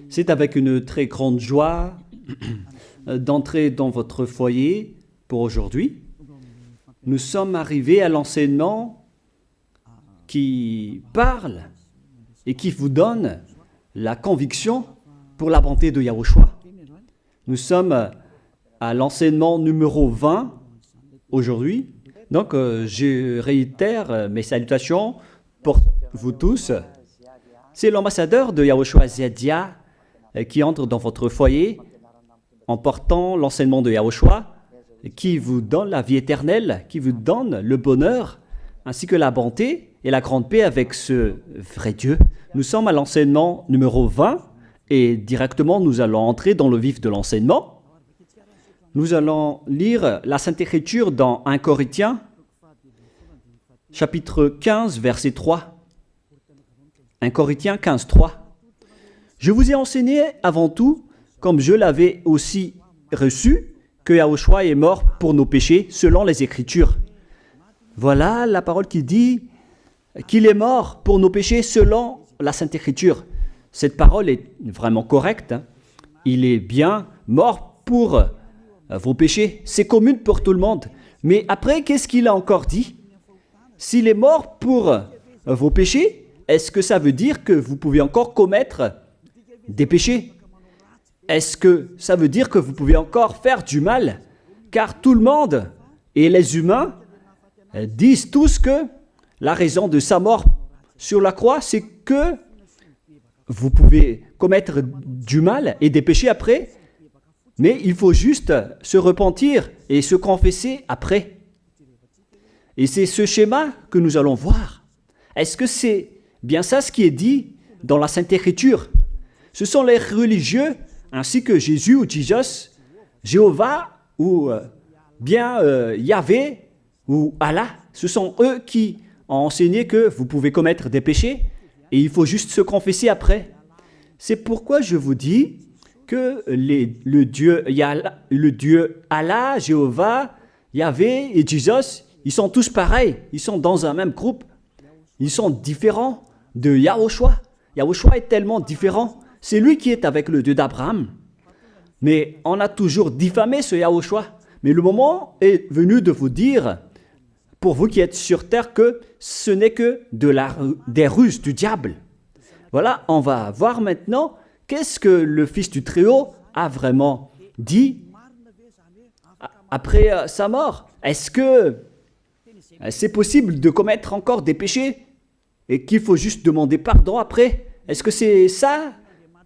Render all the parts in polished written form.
C'est avec une très grande joie d'entrer dans votre foyer pour aujourd'hui. Nous sommes arrivés à l'enseignement qui parle et qui vous donne la conviction pour la bonté de Yahushua. Nous sommes à l'enseignement numéro 20 aujourd'hui. Donc, je réitère mes salutations pour vous tous. C'est l'ambassadeur de Yahushua Zedia qui entre dans votre foyer en portant l'enseignement de Yahushua qui vous donne la vie éternelle, qui vous donne le bonheur ainsi que la bonté et la grande paix avec ce vrai Dieu. Nous sommes à l'enseignement numéro 20 et directement nous allons entrer dans le vif de l'enseignement. Nous allons lire la Sainte Écriture dans 1 Corinthiens, chapitre 15, verset 3. 1 Corinthiens 15, 3. Je vous ai enseigné avant tout, comme je l'avais aussi reçu, que Yahushua est mort pour nos péchés selon les Écritures. Voilà la parole qui dit qu'il est mort pour nos péchés selon la Sainte Écriture. Cette parole est vraiment correcte. Il est bien mort pour vos péchés. C'est commun pour tout le monde. Mais après, qu'est-ce qu'il a encore dit? S'il est mort pour vos péchés, est-ce que ça veut dire que vous pouvez encore commettre des péchés? Est-ce que ça veut dire que vous pouvez encore faire du mal? Car tout le monde et les humains disent tous que la raison de sa mort sur la croix, c'est que vous pouvez commettre du mal et des péchés après, mais il faut juste se repentir et se confesser après. Et c'est ce schéma que nous allons voir. Est-ce que c'est bien ça ce qui est dit dans la Sainte Écriture? Ce sont les religieux, ainsi que Jésus ou Jesus, Jéhovah ou bien Yahvé ou Allah. Ce sont eux qui ont enseigné que vous pouvez commettre des péchés et il faut juste se confesser après. C'est pourquoi je vous dis que le Dieu Allah, Jéhovah, Yahvé et Jesus, ils sont tous pareils. Ils sont dans un même groupe. Ils sont différents de Yahushua. Yahushua est tellement différent. C'est lui qui est avec le Dieu d'Abraham. Mais on a toujours diffamé ce Yahushua. Mais le moment est venu de vous dire, pour vous qui êtes sur terre, que ce n'est que des ruses du diable. Voilà, on va voir maintenant qu'est-ce que le Fils du Très-Haut a vraiment dit après sa mort. Est-ce que c'est possible de commettre encore des péchés et qu'il faut juste demander pardon après? Est-ce que c'est ça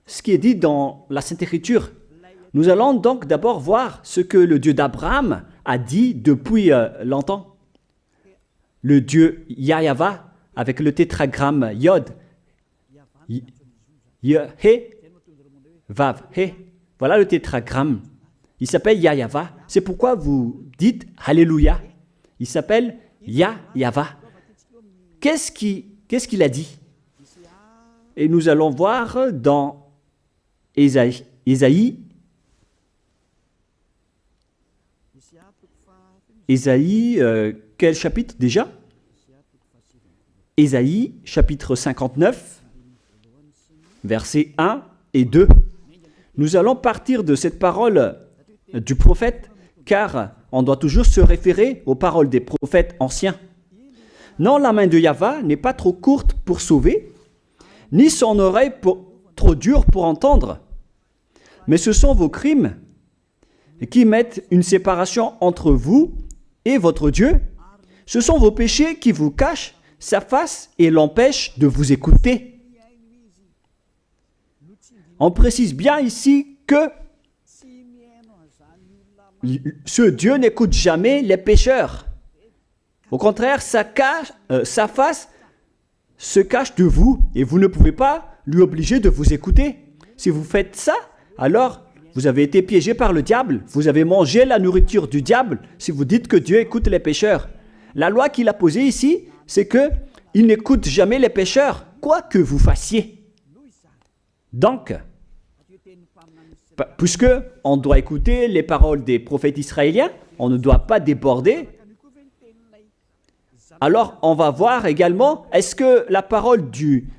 ce qui est dit dans la Sainte Écriture? Nous allons donc d'abord voir ce que le Dieu d'Abraham a dit depuis longtemps. Le Dieu Yahava avec le tétragramme Yod, He, Vav, He. Voilà le tétragramme. Il s'appelle Yahava. C'est pourquoi vous dites Alléluia. Il s'appelle Yahava. Qu'est-ce qu'il a dit? Et nous allons voir dans Ésaïe, quel chapitre déjà? Ésaïe, chapitre 59, versets 1 et 2. Nous allons partir de cette parole du prophète, car on doit toujours se référer aux paroles des prophètes anciens. Non, la main de Yahva n'est pas trop courte pour sauver, ni son oreille trop dure pour entendre. Mais ce sont vos crimes qui mettent une séparation entre vous et votre Dieu. Ce sont vos péchés qui vous cachent sa face et l'empêchent de vous écouter. On précise bien ici que ce Dieu n'écoute jamais les pécheurs. Au contraire, sa face se cache de vous et vous ne pouvez pas lui obliger de vous écouter. Si vous faites ça, alors vous avez été piégé par le diable. Vous avez mangé la nourriture du diable si vous dites que Dieu écoute les pécheurs. La loi qu'il a posée ici, c'est qu'il n'écoute jamais les pécheurs, quoi que vous fassiez. Donc, puisque on doit écouter les paroles des prophètes israéliens, on ne doit pas déborder. Alors, on va voir également, est-ce que la parole du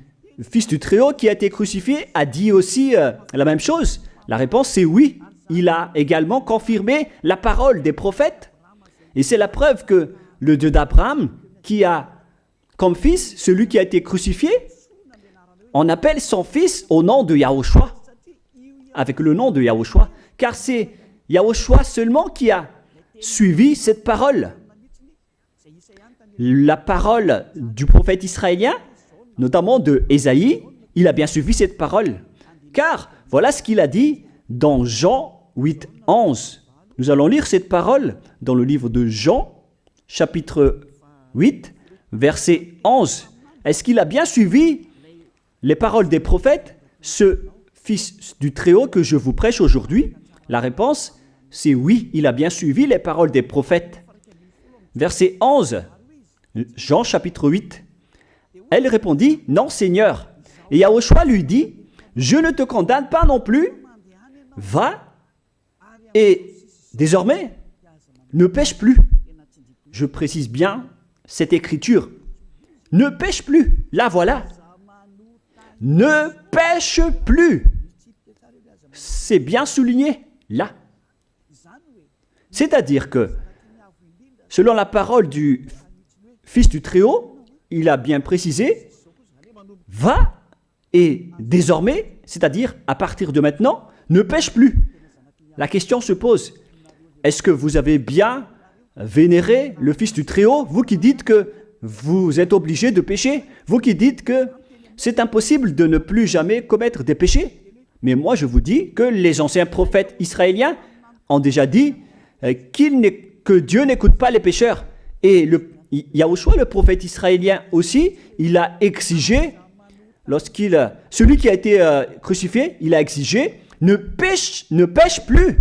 Fils du Très-Haut qui a été crucifié a dit aussi la même chose? La réponse c'est oui. Il a également confirmé la parole des prophètes. Et c'est la preuve que le Dieu d'Abraham, qui a comme fils celui qui a été crucifié, on appelle son fils au nom de Yahushua, avec le nom de Yahushua, car c'est Yahushua seulement qui a suivi cette parole. La parole du prophète israélien, notamment de Ésaïe, il a bien suivi cette parole. Car voilà ce qu'il a dit dans Jean 8, 11. Nous allons lire cette parole dans le livre de Jean, chapitre 8, verset 11. Est-ce qu'il a bien suivi les paroles des prophètes, ce Fils du Très-Haut que je vous prêche aujourd'hui? La réponse, c'est oui, il a bien suivi les paroles des prophètes. Verset 11, Jean chapitre 8. Elle répondit, non Seigneur. Et Yahushua lui dit, je ne te condamne pas non plus, va et désormais ne pêche plus. Je précise bien cette écriture. Ne pêche plus, là voilà. Ne pêche plus. C'est bien souligné, là. C'est-à-dire que, selon la parole du Fils du Très-Haut, il a bien précisé, va et désormais, c'est-à-dire à partir de maintenant, ne pêche plus. La question se pose, est-ce que vous avez bien vénéré le Fils du Très-Haut, vous qui dites que vous êtes obligé de pécher, vous qui dites que c'est impossible de ne plus jamais commettre des péchés? Mais moi je vous dis que les anciens prophètes israéliens ont déjà dit que Dieu n'écoute pas les pécheurs. Et Yahushua, le prophète israélien aussi, il a exigé, celui qui a été crucifié, il a exigé, ne pêche plus.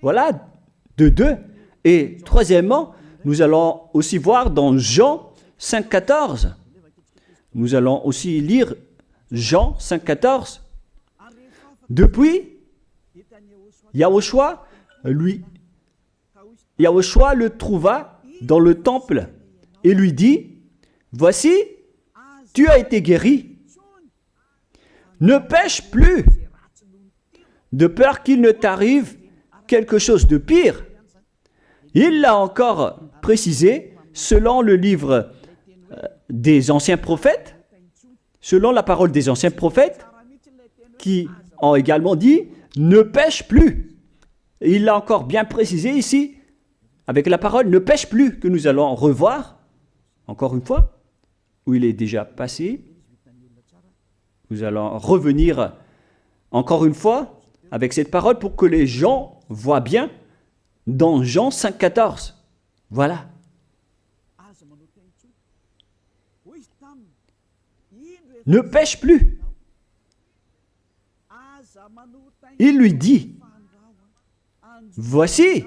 Voilà, de deux. Et troisièmement, nous allons aussi voir dans Jean 5,14. Nous allons aussi lire Jean 5,14. Depuis, Yahushua le trouva dans le temple et lui dit, voici, tu as été guéri. Ne pêche plus, de peur qu'il ne t'arrive quelque chose de pire. Il l'a encore précisé selon le livre des anciens prophètes, selon la parole des anciens prophètes, qui ont également dit « ne pêche plus ». Il l'a encore bien précisé ici, avec la parole « ne pêche plus » que nous allons revoir, encore une fois, où il est déjà passé. Nous allons revenir encore une fois avec cette parole pour que les gens voient bien dans Jean 5,14. Voilà. Ne pêche plus. Il lui dit, voici,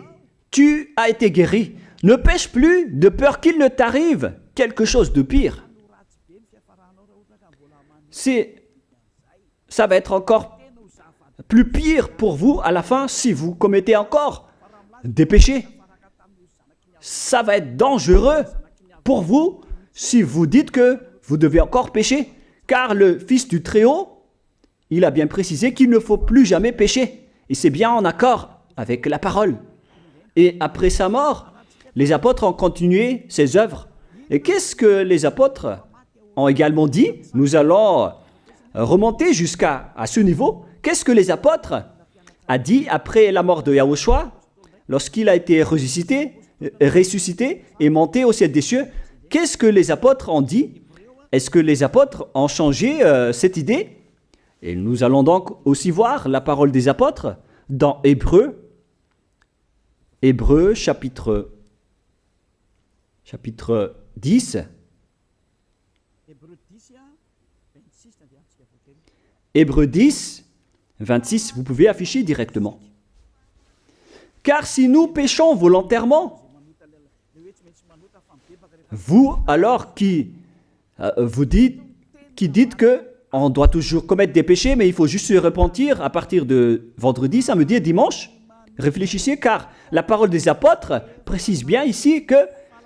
tu as été guéri. Ne pêche plus de peur qu'il ne t'arrive quelque chose de pire. Ça va être encore plus pire pour vous à la fin si vous commettez encore des péchés. Ça va être dangereux pour vous si vous dites que vous devez encore pécher. Car le Fils du Très-Haut, il a bien précisé qu'il ne faut plus jamais pécher. Et c'est bien en accord avec la parole. Et après sa mort, les apôtres ont continué ses œuvres. Et qu'est-ce que les apôtres ont également dit? Nous allons remonter jusqu'à ce niveau. Qu'est-ce que les apôtres ont dit après la mort de Yahushua, lorsqu'il a été ressuscité et monté au ciel des cieux? Qu'est-ce que les apôtres ont dit? Est-ce que les apôtres ont changé cette idée? Et nous allons donc aussi voir la parole des apôtres dans Hébreux chapitre 10. Hébreux 10, 26, vous pouvez afficher directement. Car si nous péchons volontairement, vous alors qui dites que on doit toujours commettre des péchés, mais il faut juste se repentir à partir de vendredi, samedi et dimanche. Réfléchissez, car la parole des apôtres précise bien ici que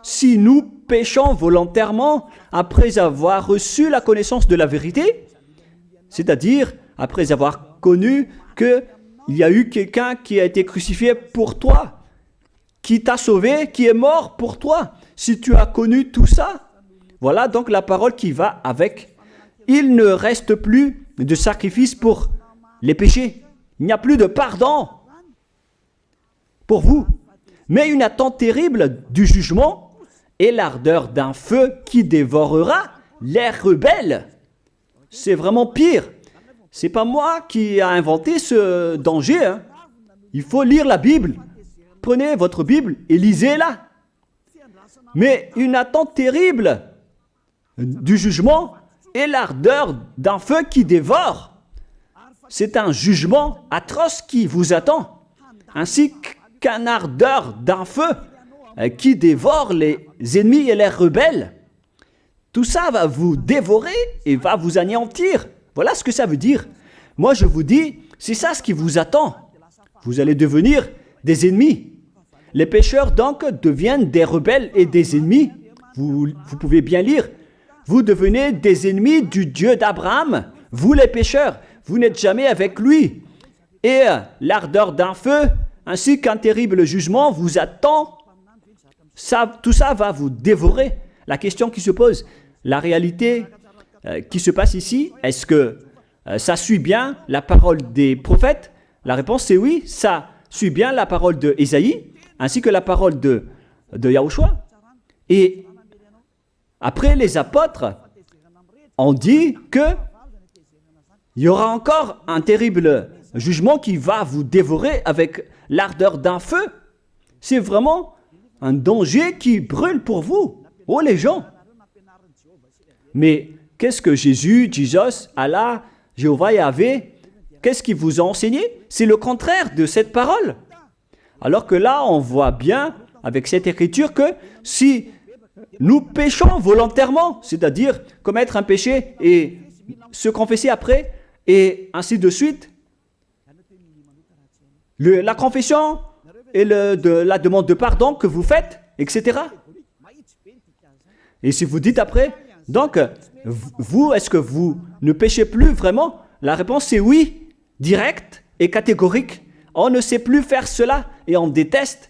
si nous péchons volontairement après avoir reçu la connaissance de la vérité, C'est-à-dire, après avoir connu qu'il y a eu quelqu'un qui a été crucifié pour toi, qui t'a sauvé, qui est mort pour toi. Si tu as connu tout ça, voilà donc la parole qui va avec. Il ne reste plus de sacrifice pour les péchés. Il n'y a plus de pardon pour vous. Mais une attente terrible du jugement et l'ardeur d'un feu qui dévorera les rebelles. C'est vraiment pire. C'est pas moi qui ai inventé ce danger. Hein. Il faut lire la Bible. Prenez votre Bible et lisez-la. Mais une attente terrible du jugement et l'ardeur d'un feu qui dévore. C'est un jugement atroce qui vous attend, ainsi qu'un ardeur d'un feu qui dévore les ennemis et les rebelles. Tout ça va vous dévorer et va vous anéantir. Voilà ce que ça veut dire. Moi, je vous dis, c'est ça ce qui vous attend. Vous allez devenir des ennemis. Les pécheurs, donc, deviennent des rebelles et des ennemis. Vous pouvez bien lire. Vous devenez des ennemis du Dieu d'Abraham. Vous, les pécheurs, vous n'êtes jamais avec lui. Et l'ardeur d'un feu, ainsi qu'un terrible jugement, vous attend. Tout ça va vous dévorer. La question qui se pose, la réalité qui se passe ici, est-ce que ça suit bien la parole des prophètes? La réponse, c'est oui, ça suit bien la parole d'Ésaïe, ainsi que la parole de Yahushua. Et après, les apôtres ont dit qu'il y aura encore un terrible jugement qui va vous dévorer avec l'ardeur d'un feu. C'est vraiment un danger qui brûle pour vous. Oh les gens! Mais qu'est-ce que Jésus, Allah, Jéhovah Yahvé, qu'est-ce qu'il vous a enseigné? C'est le contraire de cette parole. Alors que là, on voit bien avec cette écriture que si nous péchons volontairement, c'est-à-dire commettre un péché et se confesser après, et ainsi de suite, la confession et la demande de pardon que vous faites, etc. Et si vous dites après, donc, vous, est-ce que vous ne péchez plus vraiment? La réponse est oui, directe et catégorique. On ne sait plus faire cela et on déteste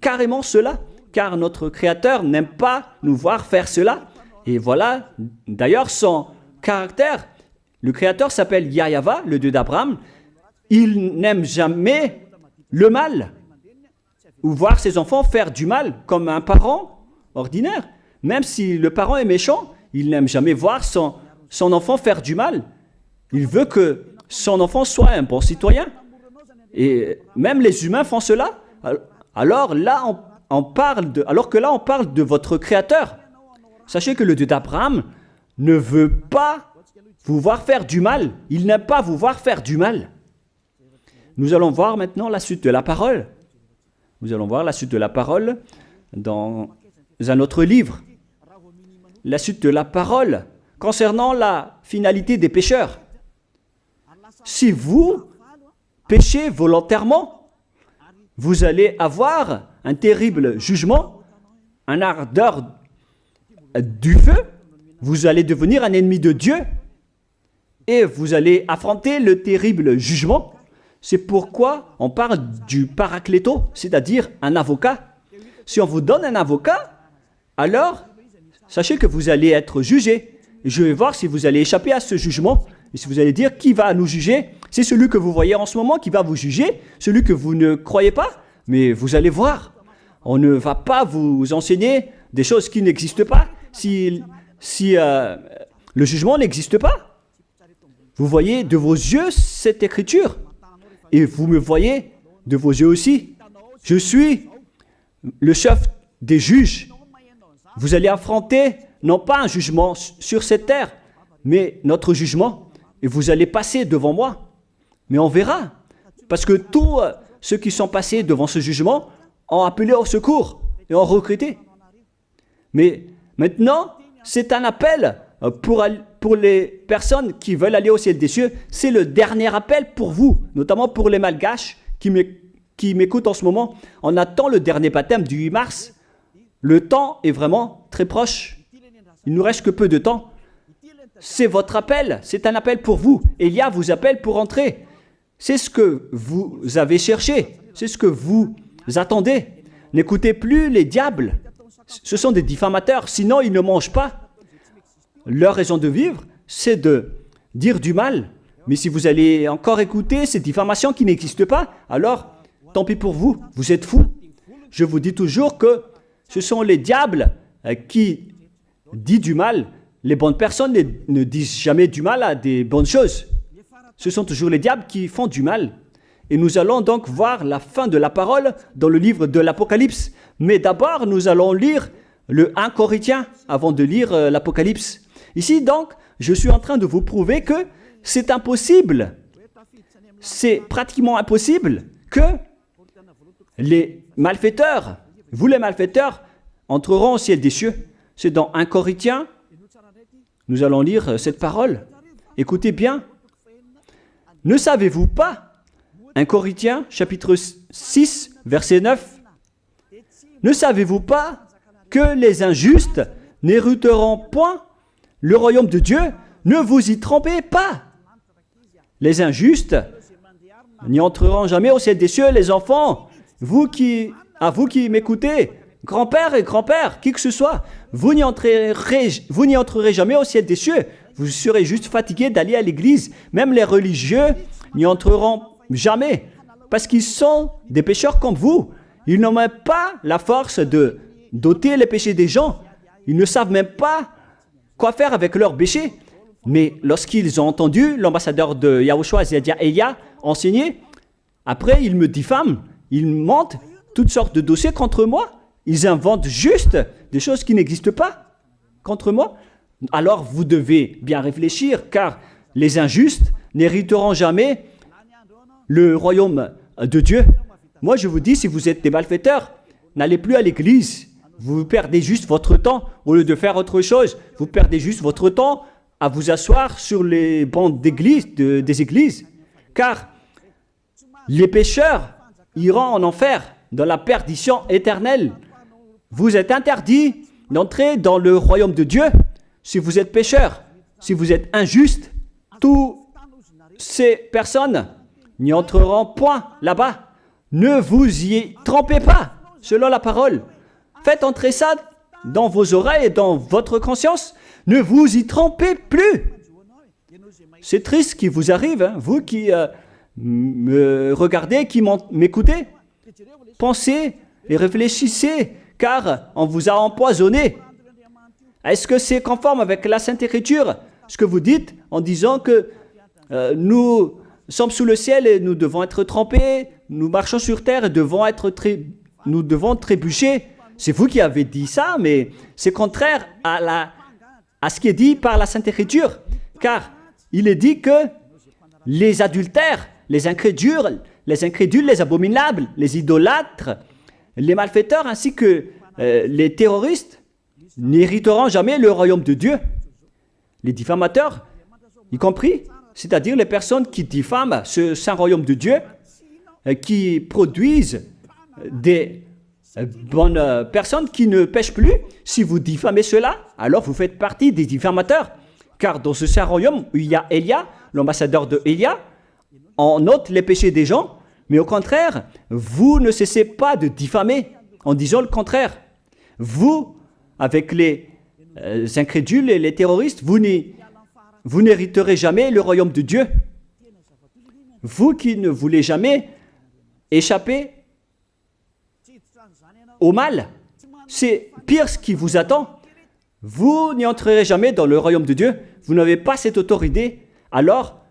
carrément cela, car notre Créateur n'aime pas nous voir faire cela. Et voilà, d'ailleurs, son caractère. Le Créateur s'appelle Yahweh, le Dieu d'Abraham. Il n'aime jamais le mal ou voir ses enfants faire du mal comme un parent ordinaire. Même si le parent est méchant, il n'aime jamais voir son enfant faire du mal. Il veut que son enfant soit un bon citoyen. Et même les humains font cela. Alors que là, on parle de votre Créateur. Sachez que le Dieu d'Abraham ne veut pas vous voir faire du mal. Il n'aime pas vous voir faire du mal. Nous allons voir maintenant la suite de la parole. Nous allons voir la suite de la parole dans un autre livre. La suite de la parole concernant la finalité des pécheurs. Si vous péchez volontairement, vous allez avoir un terrible jugement, un ardeur du feu, vous allez devenir un ennemi de Dieu et vous allez affronter le terrible jugement. C'est pourquoi on parle du paracléto, c'est-à-dire un avocat. Si on vous donne un avocat, alors sachez que vous allez être jugé. Je vais voir si vous allez échapper à ce jugement. Et si vous allez dire qui va nous juger, c'est celui que vous voyez en ce moment qui va vous juger, celui que vous ne croyez pas. Mais vous allez voir, on ne va pas vous enseigner des choses qui n'existent pas si le jugement n'existe pas. Vous voyez de vos yeux cette écriture et vous me voyez de vos yeux aussi. Je suis le chef des juges. Vous allez affronter non pas un jugement sur cette terre, mais notre jugement. Et vous allez passer devant moi. Mais on verra. Parce que tous ceux qui sont passés devant ce jugement ont appelé au secours et ont recruté. Mais maintenant, c'est un appel pour les personnes qui veulent aller au ciel des cieux. C'est le dernier appel pour vous, notamment pour les malgaches qui m'écoutent en ce moment. On attend le dernier baptême du 8 mars. Le temps est vraiment très proche. Il nous reste que peu de temps. c'est votre appel, c'est un appel pour vous. Élia vous appelle pour entrer. C'est ce que vous avez cherché, c'est ce que vous attendez. N'écoutez plus les diables, ce sont des diffamateurs, sinon ils ne mangent pas. Leur raison de vivre, c'est de dire du mal. Mais si vous allez encore écouter ces diffamations qui n'existent pas, alors tant pis pour vous, vous êtes fous. Je vous dis toujours que ce sont les diables qui disent du mal. Les bonnes personnes ne disent jamais du mal à des bonnes choses. Ce sont toujours les diables qui font du mal. Et nous allons donc voir la fin de la parole dans le livre de l'Apocalypse. Mais d'abord, nous allons lire le 1 Corinthiens avant de lire l'Apocalypse. Ici, donc, je suis en train de vous prouver que c'est impossible. C'est pratiquement impossible que les malfaiteurs, vous les malfaiteurs, entreront au ciel des cieux. C'est dans 1 Corinthiens, nous allons lire cette parole. Écoutez bien. Ne savez-vous pas, 1 Corinthiens, chapitre 6, verset 9, ne savez-vous pas que les injustes n'hériteront point le royaume de Dieu? Ne vous y trompez pas. Les injustes n'y entreront jamais au ciel des cieux. Les enfants, vous qui m'écoutez, grand-père et grand-père, qui que ce soit, vous n'y entrerez jamais au ciel des cieux. Vous serez juste fatigués d'aller à l'église. Même les religieux n'y entreront jamais parce qu'ils sont des pécheurs comme vous. Ils n'ont même pas la force de d'ôter les péchés des gens. Ils ne savent même pas quoi faire avec leurs péchés. Mais lorsqu'ils ont entendu l'ambassadeur de Yahushua, c'est-à-dire Elia, enseigner, après ils me diffament, ils mentent toutes sortes de dossiers contre moi. Ils inventent juste des choses qui n'existent pas contre moi. Alors vous devez bien réfléchir, car les injustes n'hériteront jamais le royaume de Dieu. Moi je vous dis, si vous êtes des malfaiteurs, n'allez plus à l'église. Vous perdez juste votre temps. Au lieu de faire autre chose, vous perdez juste votre temps à vous asseoir sur les bancs d'église, des églises. Car les pécheurs iront en enfer, dans la perdition éternelle. Vous êtes interdit d'entrer dans le royaume de Dieu si vous êtes pécheur, si vous êtes injuste. Toutes ces personnes n'y entreront point là-bas. Ne vous y trompez pas, selon la parole. Faites entrer ça dans vos oreilles et dans votre conscience. Ne vous y trompez plus. C'est triste ce qui vous arrive, hein, vous qui me regardez, qui m'écoutez. Pensez et réfléchissez, car on vous a empoisonné. Est-ce que c'est conforme avec la Sainte Écriture, ce que vous dites en disant que nous sommes sous le ciel et nous devons être trempés, nous marchons sur terre et nous devons trébucher? C'est vous qui avez dit ça, mais c'est contraire à ce qui est dit par la Sainte Écriture, car il est dit que les adultères, les incrédules, les abominables, les idolâtres, les malfaiteurs ainsi que les terroristes n'hériteront jamais le royaume de Dieu. Les diffamateurs, y compris, c'est-à-dire les personnes qui diffament ce saint royaume de Dieu, qui produisent des bonnes personnes qui ne pêchent plus. Si vous diffamez cela, alors vous faites partie des diffamateurs. Car dans ce saint royaume où il y a Elia, l'ambassadeur de Elia, on ôte les péchés des gens, mais au contraire, vous ne cessez pas de diffamer en disant le contraire. Vous, avec les incrédules et les terroristes, vous n'hériterez jamais le royaume de Dieu. Vous qui ne voulez jamais échapper au mal, c'est pire ce qui vous attend. Vous n'y entrerez jamais dans le royaume de Dieu. Vous n'avez pas cette autorité. Alors,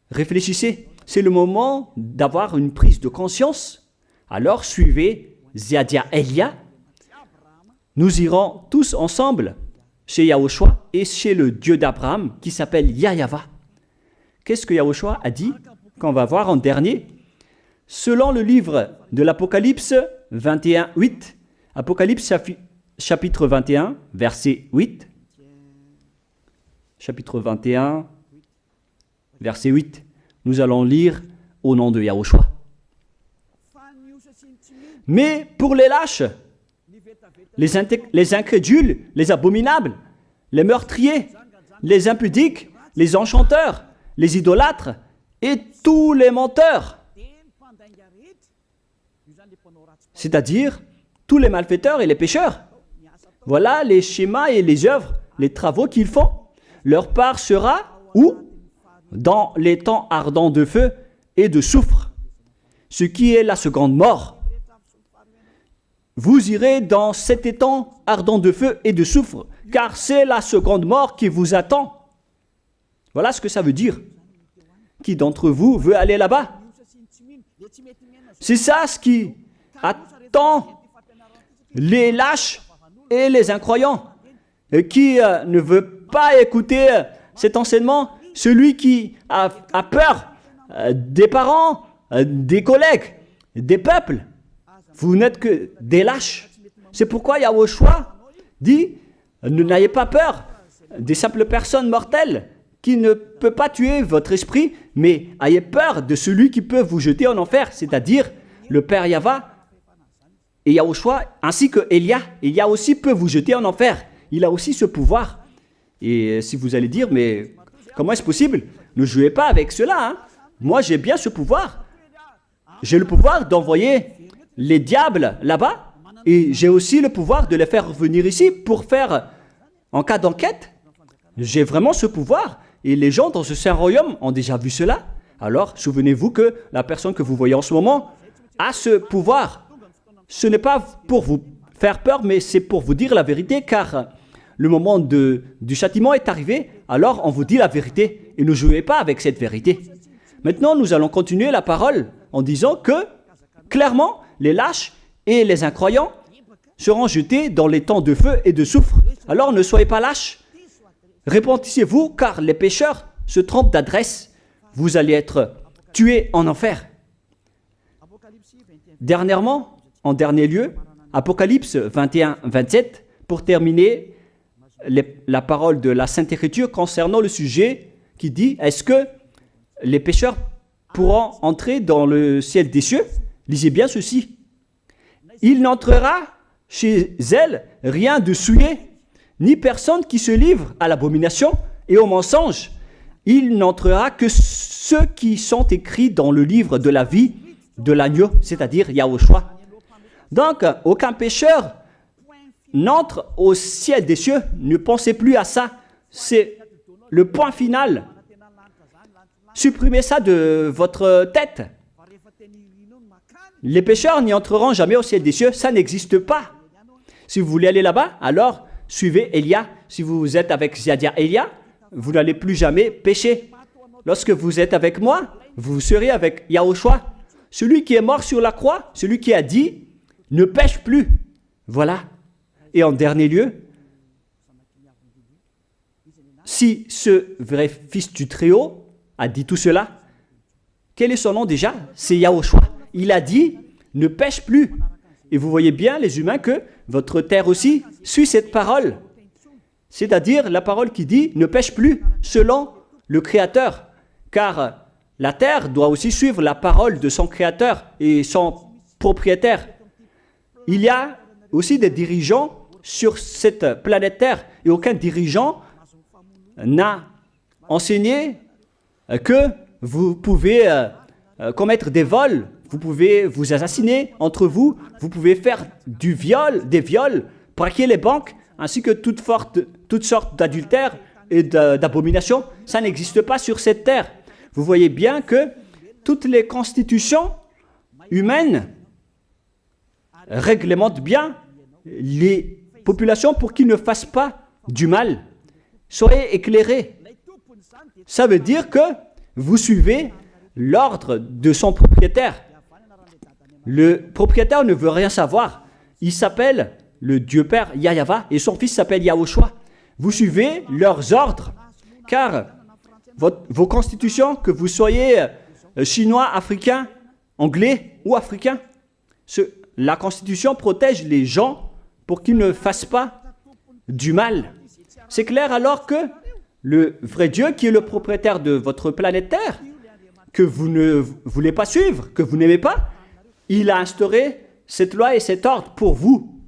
réfléchissez. C'est le moment d'avoir une prise de conscience. Alors, suivez Zeadia Elia. Nous irons tous ensemble chez Yahushua et chez le Dieu d'Abraham qui s'appelle Yahweh. Qu'est-ce que Yahushua a dit qu'on va voir en dernier? Selon le livre de l'Apocalypse 21, 8, Apocalypse chapitre 21, verset 8. Chapitre 21, verset 8. Nous allons lire au nom de Yahushua. Mais pour les lâches, les incrédules, les abominables, les meurtriers, les impudiques, les enchanteurs, les idolâtres et tous les menteurs. C'est-à-dire tous les malfaiteurs et les pécheurs. Voilà les schémas et les œuvres, les travaux qu'ils font. Leur part sera où? Dans les temps ardents de feu et de soufre, ce qui est la seconde mort. Vous irez dans cet étang ardent de feu et de soufre, car c'est la seconde mort qui vous attend. Voilà ce que ça veut dire. Qui d'entre vous veut aller là-bas? C'est ça ce qui attend les lâches et les incroyants. Qui ne veut pas écouter cet enseignement? Celui qui a peur des parents, des collègues, des peuples. Vous n'êtes que des lâches. C'est pourquoi Yahushua dit, ne n'ayez pas peur des simples personnes mortelles qui ne peut pas tuer votre esprit, mais ayez peur de celui qui peut vous jeter en enfer, c'est-à-dire le Père Yahva et Yahushua, ainsi que Elia. Elia aussi peut vous jeter en enfer. Il a aussi ce pouvoir. Et si vous allez dire, mais comment est-ce possible? Ne jouez pas avec cela. Hein. Moi, j'ai bien ce pouvoir. J'ai le pouvoir d'envoyer les diables là-bas. Et j'ai aussi le pouvoir de les faire revenir ici pour faire, en cas d'enquête. J'ai vraiment ce pouvoir. Et les gens dans ce saint royaume ont déjà vu cela. Alors, souvenez-vous que la personne que vous voyez en ce moment a ce pouvoir. Ce n'est pas pour vous faire peur, mais c'est pour vous dire la vérité, car le moment du châtiment est arrivé, alors on vous dit la vérité, et ne jouez pas avec cette vérité. Maintenant, nous allons continuer la parole en disant que, clairement, les lâches et les incroyants seront jetés dans les temps de feu et de soufre. Alors ne soyez pas lâches. Repentissez-vous, car les pécheurs se trompent d'adresse. Vous allez être tués en enfer. Dernièrement, en dernier lieu, Apocalypse 21-27, pour terminer la parole de la Sainte Écriture concernant le sujet qui dit, est-ce que les pécheurs pourront entrer dans le ciel des cieux? Lisez bien ceci. Il n'entrera chez elle rien de souillé, ni personne qui se livre à l'abomination et au mensonge. Il n'entrera que ceux qui sont écrits dans le livre de la vie de l'agneau, c'est-à-dire Yahushua. Donc, aucun pécheur n'entre au ciel des cieux. Ne pensez plus à ça. C'est le point final. Supprimez ça de votre tête. Les pécheurs n'y entreront jamais au ciel des cieux. Ça n'existe pas. Si vous voulez aller là-bas, alors suivez Elia. Si vous êtes avec Ziadia Elia, vous n'allez plus jamais pécher. Lorsque vous êtes avec moi, vous serez avec Yahushua. Celui qui est mort sur la croix, celui qui a dit, ne pêche plus. Voilà. Et en dernier lieu, si ce vrai fils du Très-Haut a dit tout cela, quel est son nom déjà? C'est Yahushua. Il a dit, ne pêche plus. Et vous voyez bien, les humains, que votre terre aussi suit cette parole. C'est-à-dire la parole qui dit, ne pêche plus, selon le Créateur. Car la terre doit aussi suivre la parole de son Créateur et son propriétaire. Il y a aussi des dirigeants sur cette planète Terre et aucun dirigeant n'a enseigné que vous pouvez commettre des vols, vous pouvez vous assassiner entre vous, vous pouvez faire des viols, braquer les banques, ainsi que toutes sortes d'adultères et d'abominations. Ça n'existe pas sur cette terre. Vous voyez bien que toutes les constitutions humaines réglementent bien les populations pour qu'ils ne fassent pas du mal. Soyez éclairés. Ça veut dire que vous suivez l'ordre de son propriétaire. Le propriétaire ne veut rien savoir. Il s'appelle le Dieu Père Yahva et son fils s'appelle Yahushua. Vous suivez leurs ordres, car vos constitutions, que vous soyez chinois, africain, anglais ou africain, la constitution protège les gens pour qu'ils ne fassent pas du mal. C'est clair alors que le vrai Dieu, qui est le propriétaire de votre planète Terre, que vous ne voulez pas suivre, que vous n'aimez pas, il a instauré cette loi et cet ordre pour vous.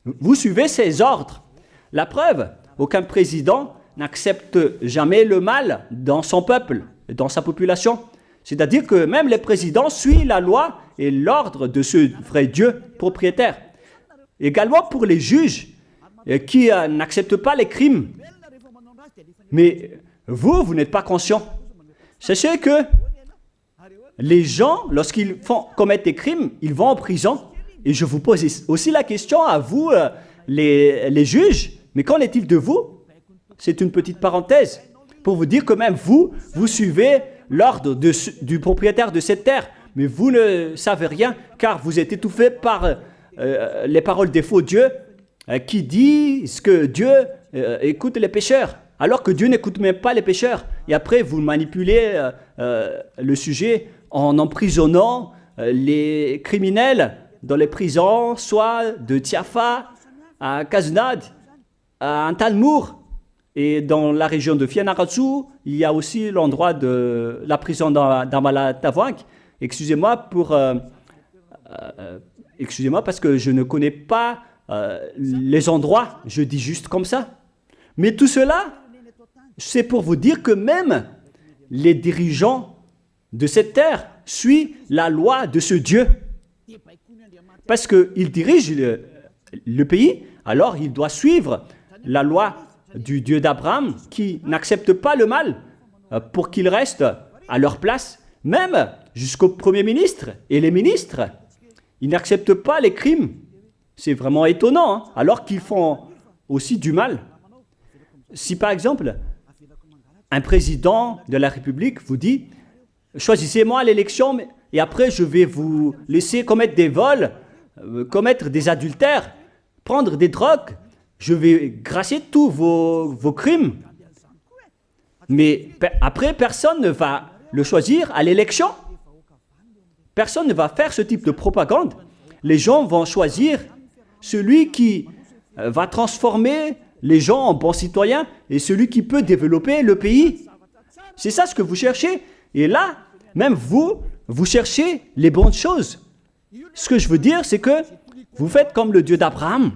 Vous suivez ces ordres. La preuve, aucun président n'accepte jamais le mal dans son peuple, dans sa population. C'est-à-dire que même les présidents suivent la loi et l'ordre de ce vrai Dieu propriétaire. Également pour les juges qui n'acceptent pas les crimes. Mais vous n'êtes pas conscient. Sachez que les gens, lorsqu'ils commettent des crimes, ils vont en prison. Et je vous pose aussi la question à vous, les juges, mais qu'en est-il de vous? C'est une petite parenthèse pour vous dire que même vous suivez l'ordre du propriétaire de cette terre, mais vous ne savez rien car vous êtes étouffé par les paroles des faux dieux qui disent que Dieu écoute les pécheurs, alors que Dieu n'écoute même pas les pécheurs. Et après, vous manipulez le sujet en emprisonnant les criminels dans les prisons, soit de Tiafa à Kaznad, à Antalmour. Et dans la région de Fianarantsoa, il y a aussi l'endroit de la prison d'Amala-Tavoink. Excusez-moi parce que je ne connais pas les endroits, je dis juste comme ça. Mais tout cela, c'est pour vous dire que même les dirigeants de cette terre suivent la loi de ce Dieu. Parce qu'il dirige le pays, alors il doit suivre la loi du Dieu d'Abraham qui n'accepte pas le mal pour qu'ils restent à leur place, même jusqu'au Premier ministre et les ministres. Ils n'acceptent pas les crimes. C'est vraiment étonnant, hein, alors qu'ils font aussi du mal. Si par exemple, un président de la République vous dit « Choisissez-moi à l'élection et après je vais vous laisser commettre des vols, commettre des adultères, prendre des drogues, je vais gracier tous vos crimes. » Mais après, personne ne va le choisir à l'élection. Personne ne va faire ce type de propagande. Les gens vont choisir celui qui va transformer les gens en bons citoyens et celui qui peut développer le pays. C'est ça ce que vous cherchez. Et là, même vous cherchez les bonnes choses. Ce que je veux dire, c'est que vous faites comme le Dieu d'Abraham.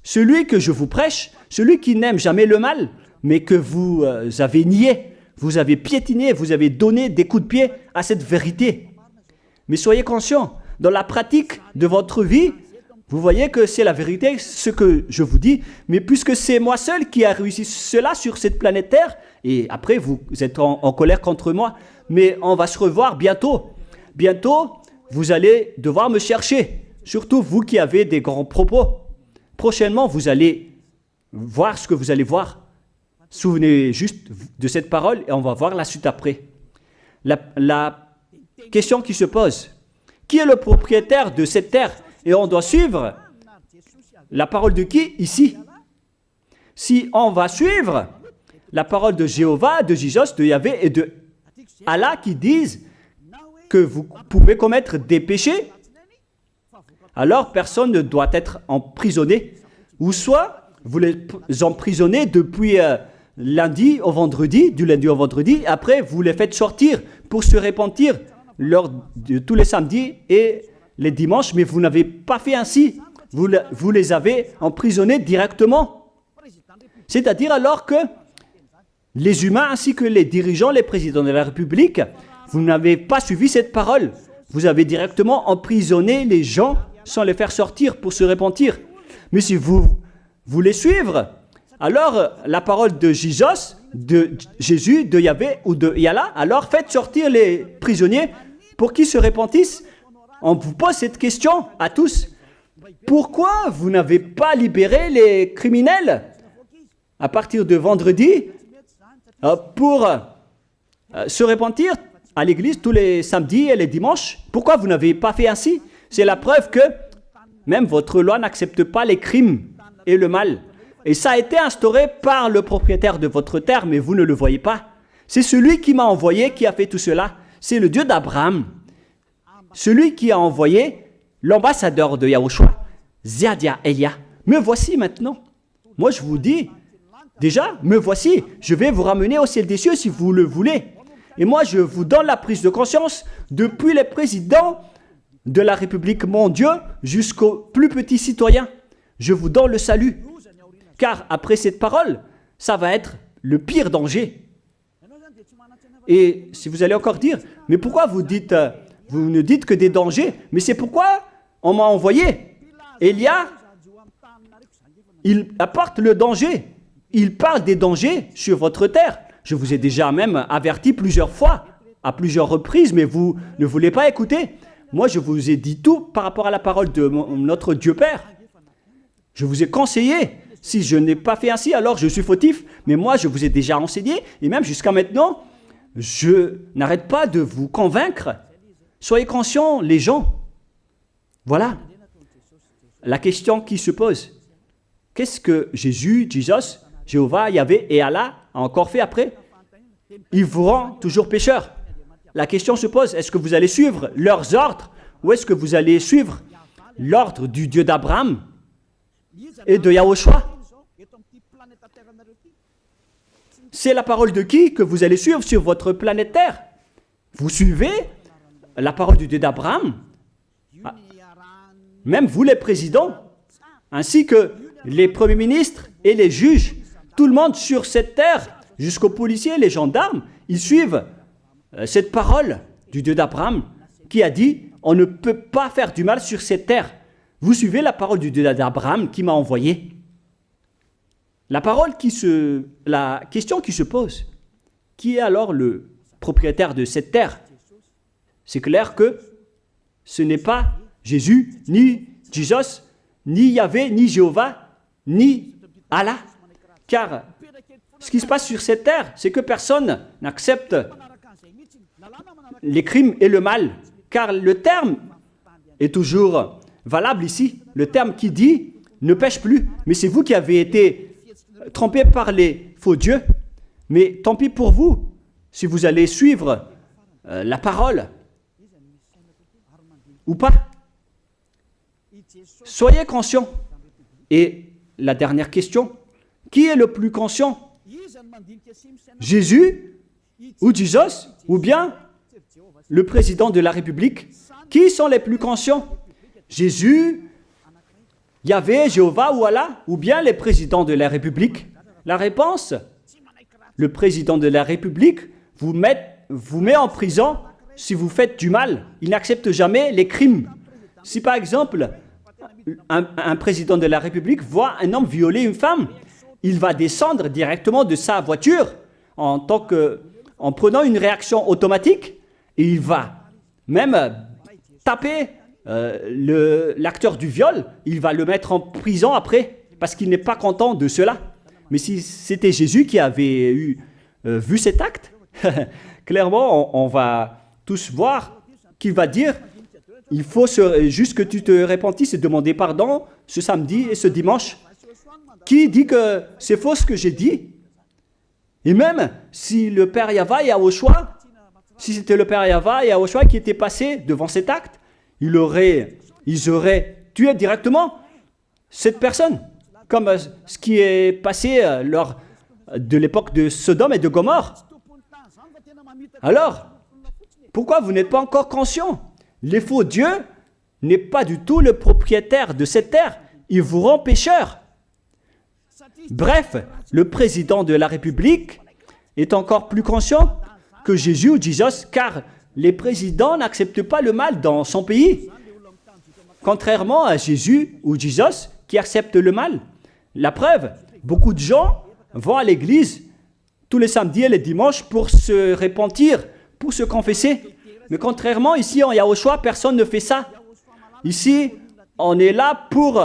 Celui que je vous prêche, celui qui n'aime jamais le mal, mais que vous avez nié, vous avez piétiné, vous avez donné des coups de pied à cette vérité. Mais soyez conscients, dans la pratique de votre vie, vous voyez que c'est la vérité, ce que je vous dis, mais puisque c'est moi seul qui a réussi cela sur cette planète Terre, et après vous êtes en colère contre moi, mais on va se revoir bientôt. Bientôt, vous allez devoir me chercher, surtout vous qui avez des grands propos. Prochainement, vous allez voir ce que vous allez voir. Souvenez juste de cette parole et on va voir la suite après. La question qui se pose, qui est le propriétaire de cette terre? Et on doit suivre la parole de qui ici? Si on va suivre la parole de Jéhovah, de Jésus, de Yahvé et de Allah qui disent que vous pouvez commettre des péchés, alors personne ne doit être emprisonné. Ou soit vous les emprisonnez depuis lundi au vendredi, du lundi au vendredi, après vous les faites sortir pour se repentir lors de tous les samedis et les dimanches, mais vous n'avez pas fait ainsi. Vous les avez emprisonnés directement. C'est-à-dire alors que les humains ainsi que les dirigeants, les présidents de la République, vous n'avez pas suivi cette parole. Vous avez directement emprisonné les gens sans les faire sortir pour se repentir. Mais si vous voulez suivre, alors la parole de Jésus, de Yahvé ou de Yallah, alors faites sortir les prisonniers pour qu'ils se repentissent. On vous pose cette question à tous. Pourquoi vous n'avez pas libéré les criminels à partir de vendredi pour se repentir à l'église tous les samedis et les dimanches? Pourquoi vous n'avez pas fait ainsi? C'est la preuve que même votre loi n'accepte pas les crimes et le mal. Et ça a été instauré par le propriétaire de votre terre, mais vous ne le voyez pas. C'est celui qui m'a envoyé qui a fait tout cela. C'est le Dieu d'Abraham. Celui qui a envoyé l'ambassadeur de Yahushua, Ziadia Elia. Me voici maintenant. Moi, je vous dis, déjà, me voici. Je vais vous ramener au ciel des cieux si vous le voulez. Et moi, je vous donne la prise de conscience depuis les présidents de la République, mon Dieu, jusqu'aux plus petits citoyens. Je vous donne le salut. Car après cette parole, ça va être le pire danger. Et si vous allez encore dire, mais pourquoi vous ne dites que des dangers? Mais c'est pourquoi on m'a envoyé. Élia, il apporte le danger. Il parle des dangers sur votre terre. Je vous ai déjà même averti plusieurs fois, à plusieurs reprises, mais vous ne voulez pas écouter. Moi, je vous ai dit tout par rapport à la parole de notre Dieu Père. Je vous ai conseillé. Si je n'ai pas fait ainsi, alors je suis fautif. Mais moi, je vous ai déjà enseigné. Et même jusqu'à maintenant, je n'arrête pas de vous convaincre. Soyez conscients, les gens. Voilà la question qui se pose. Qu'est-ce que Jésus, Jéhovah, Yahvé et Allah a encore fait après? Il vous rend toujours pécheur. La question se pose, est-ce que vous allez suivre leurs ordres ou est-ce que vous allez suivre l'ordre du Dieu d'Abraham et de Yahushua? C'est la parole de qui que vous allez suivre sur votre planète Terre? Vous suivez la parole du Dieu d'Abraham? Même vous les présidents, ainsi que les premiers ministres et les juges, tout le monde sur cette terre, jusqu'aux policiers, les gendarmes, ils suivent cette parole du Dieu d'Abraham qui a dit, on ne peut pas faire du mal sur cette terre. Vous suivez la parole du Dieu d'Abraham qui m'a envoyé. La question qui se pose, qui est alors le propriétaire de cette terre? C'est clair que ce n'est pas Jésus, ni Jesus, ni Yahvé, ni Jéhovah, ni Allah. Car ce qui se passe sur cette terre, c'est que personne n'accepte les crimes et le mal. Car le terme est toujours valable ici. Le terme qui dit « ne pêche plus ». Mais c'est vous qui avez été trompés par les faux dieux. Mais tant pis pour vous, si vous allez suivre la parole ou pas. Soyez conscients. Et la dernière question, qui est le plus conscient? Jésus ou Jesus ou bien le président de la République? Qui sont les plus conscients? Jésus, Yahvé, Jéhovah ou Allah ou bien les présidents de la République? La réponse, le président de la République vous met en prison si vous faites du mal. Il n'accepte jamais les crimes. Si par exemple, un président de la République voit un homme violer une femme, il va descendre directement de sa voiture en prenant une réaction automatique et il va même taper l'acteur du viol, il va le mettre en prison après parce qu'il n'est pas content de cela. Mais si c'était Jésus qui avait vu cet acte, clairement on va tous voir qu'il va dire il faut juste que tu te repentisses et demander pardon ce samedi et ce dimanche. Qui dit que c'est faux ce que j'ai dit? Et même si le Père Yahvé et Yahushua, si c'était le Père Yahvé et Yahushua qui étaient passés devant cet acte, ils auraient tué directement cette personne, comme ce qui est passé lors de l'époque de Sodome et de Gomorrhe. Alors, pourquoi vous n'êtes pas encore conscient? Les faux dieux n'est pas du tout le propriétaire de cette terre. Il vous rend pécheur. Bref, le président de la République est encore plus conscient que Jésus ou Jesus, car les présidents n'acceptent pas le mal dans son pays. Contrairement à Jésus ou Jesus qui acceptent le mal. La preuve, beaucoup de gens vont à l'église tous les samedis et les dimanches pour se repentir, pour se confesser. Mais contrairement, ici en Yahushua, personne ne fait ça. Ici, on est là pour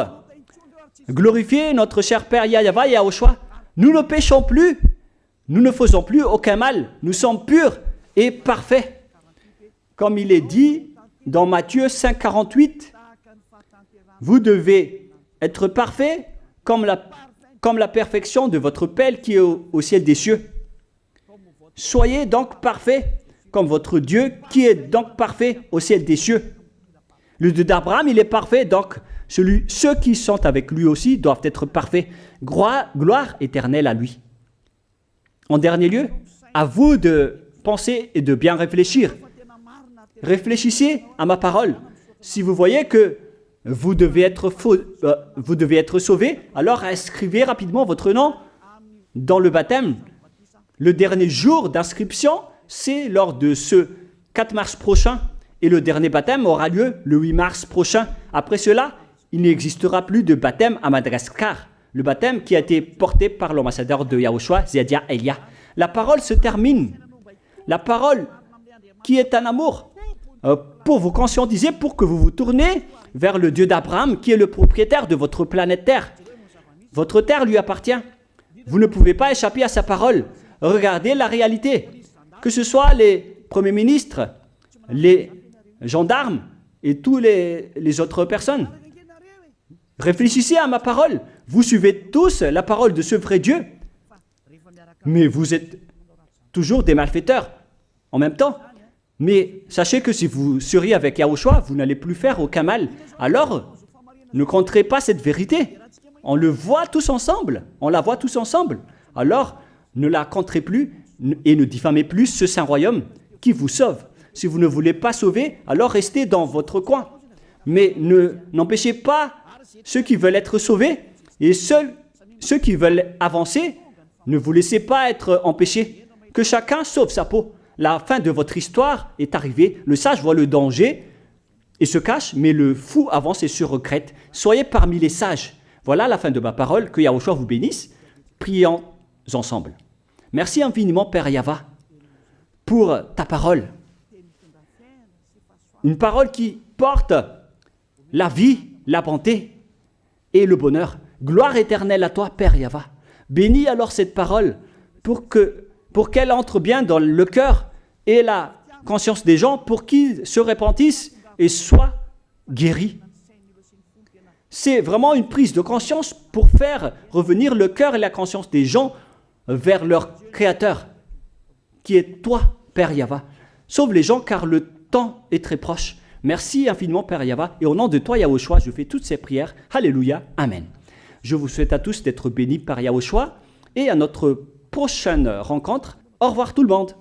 glorifier notre cher Père Yahvé et Yahushua. Nous ne péchons plus, nous ne faisons plus aucun mal. Nous sommes purs et parfaits. Comme il est dit dans Matthieu 5, 48, vous devez être parfaits comme la perfection de votre Père qui est au ciel des cieux. Soyez donc parfaits comme votre Dieu qui est donc parfait au ciel des cieux. Le Dieu d'Abraham, il est parfait, donc ceux qui sont avec lui aussi doivent être parfaits. Gloire éternelle à lui. En dernier lieu, à vous de penser et de bien réfléchir. Réfléchissez à ma parole. Si vous voyez que vous devez être sauvés, alors inscrivez rapidement votre nom dans le baptême, le dernier jour d'inscription, c'est lors de ce 4 mars prochain. Et le dernier baptême aura lieu le 8 mars prochain. Après cela, il n'existera plus de baptême à Madagascar. Le baptême qui a été porté par l'ambassadeur de Yahushua, Ziadia Elia. La parole se termine. La parole qui est un amour pour vous conscientiser, pour que vous vous tournez vers le Dieu d'Abraham qui est le propriétaire de votre planète Terre. Votre terre lui appartient. Vous ne pouvez pas échapper à sa parole. Regardez la réalité. Que ce soit les premiers ministres, les gendarmes et toutes les autres personnes. Réfléchissez à ma parole. Vous suivez tous la parole de ce vrai Dieu. Mais vous êtes toujours des malfaiteurs en même temps. Mais sachez que si vous seriez avec Yahushua, vous n'allez plus faire aucun mal. Alors, ne compterez pas cette vérité. On le voit tous ensemble. On la voit tous ensemble. Alors, ne la compterez plus et ne diffamez plus ce saint royaume qui vous sauve. Si vous ne voulez pas sauver, alors restez dans votre coin. Mais n'empêchez pas ceux qui veulent être sauvés et ceux qui veulent avancer, ne vous laissez pas être empêchés. Que chacun sauve sa peau. La fin de votre histoire est arrivée. Le sage voit le danger et se cache, mais le fou avance et se regrette. Soyez parmi les sages. Voilà la fin de ma parole. Que Yahushua vous bénisse. Prions ensemble. Merci infiniment, Père Yahva, pour ta parole. Une parole qui porte la vie, la bonté et le bonheur. Gloire éternelle à toi, Père Yahva. Bénis alors cette parole pour qu'elle entre bien dans le cœur et la conscience des gens pour qu'ils se repentissent et soient guéris. C'est vraiment une prise de conscience pour faire revenir le cœur et la conscience des gens vers leur Créateur, qui est toi, Père Yahva. Sauve les gens car le temps est très proche. Merci infiniment, Père Yahva. Et au nom de toi, Yahushua, je fais toutes ces prières. Alléluia. Amen. Je vous souhaite à tous d'être bénis par Yahushua et à notre prochaine rencontre. Au revoir tout le monde.